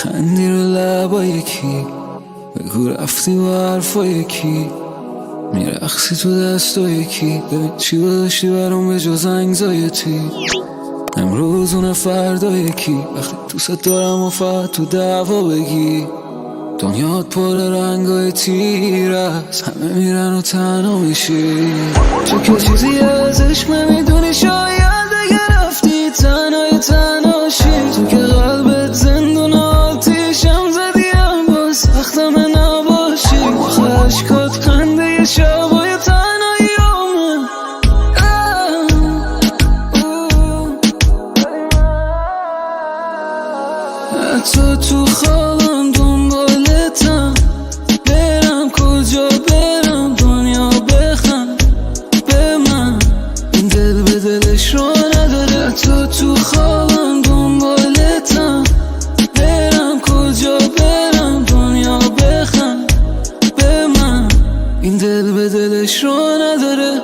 میخندی رو لبای کی، بگو رفتی با حرفای کی، میرقصی تو دستای کی، ببین چی داشتی برام به جز انگزایتی. امروز اون فردای کی، وقتی دوست دارم و فقط تو دعوا بگی. دنیات پر رنگای تیر است، همه میرن و تنها میشی. تو که چیزی از عشق نمیدونی، شاید اگه رفتی تنهاشی. تو که قلبت زندون آتیشم زدیم، با سختم نباشی. خشکات خنده شبای تنهاییامه. حتی تو خوابم دنبالتم، برم کجا برم دنیا بخند به من، این دل به دلش رو نداره. حتی تو خوابم دنبالتم، برم کجا برم دنیا بخند به من، این دل به دلش رو نداره.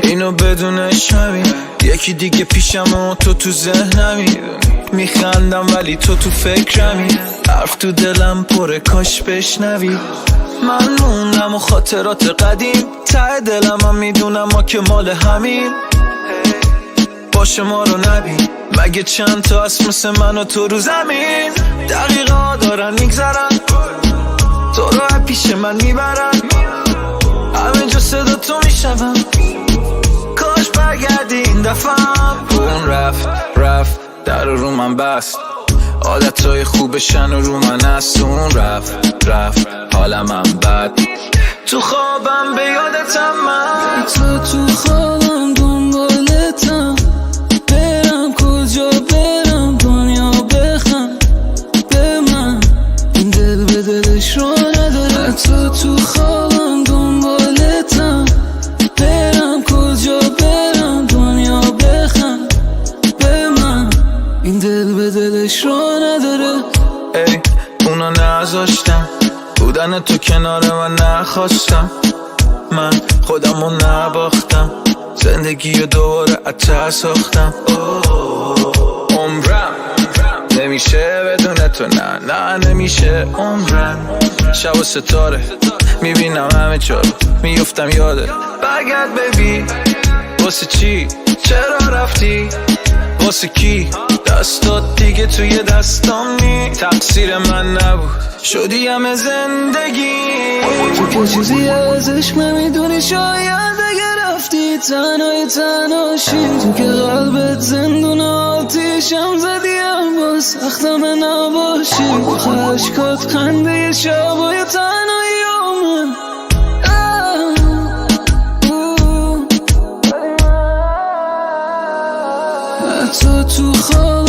اینو بدونش همین، یکی دیگه پیشم و تو ذهنمی. میخندم ولی تو فکرمی، حرف تو دلم پره کاش بشنوی. من موندم و خاطرات قدیم، ته دلم هم میدونم ما که مال همین. باشه ما رو نبین، مگه چند تا هست مثل من و تو رو زمین. دقیقا دارن میگذرن، تو رو پیش من میبرن، همه جا صدا تو میشنوم. کاش برگردی این دفعم. اون رفت در رو من بست، عادتهای خوبشن و رو من است. اون رفت حالم هم بد، تو خوابم به یادتم من. تو خوابم دنبالتم، برم کجا برم دنیا بخند به من، این دل به دلش رو نداره. حتی تو خوابم دنبالتم، برم کجا برم دنیا بخند به من، این دل به دلش رو نداره. ای اونا نذاشتم، بودن تو کنار من نخواستم. من خودمو نباختم، زندگی رو دوباره اتر ساختم. عمرم نمیشه بدون تو، نه نمیشه عمرم. شب و ستاره میبینم همه جا، میفتم یاده. برگرد بیبی، واسه چی چرا رفتی، واسه کی دستات دیگه توی دستام نی. تقصیر من نبود، شدی همه زندگی. تو که چیزی از عشق نمیدونی، شاید اگه رفتی تنهاشی. تو که قلبت زندون آتیشم زدیم، با سختم نباشی. خشکات خنده شبای تنهاییامه. حتی تو خواب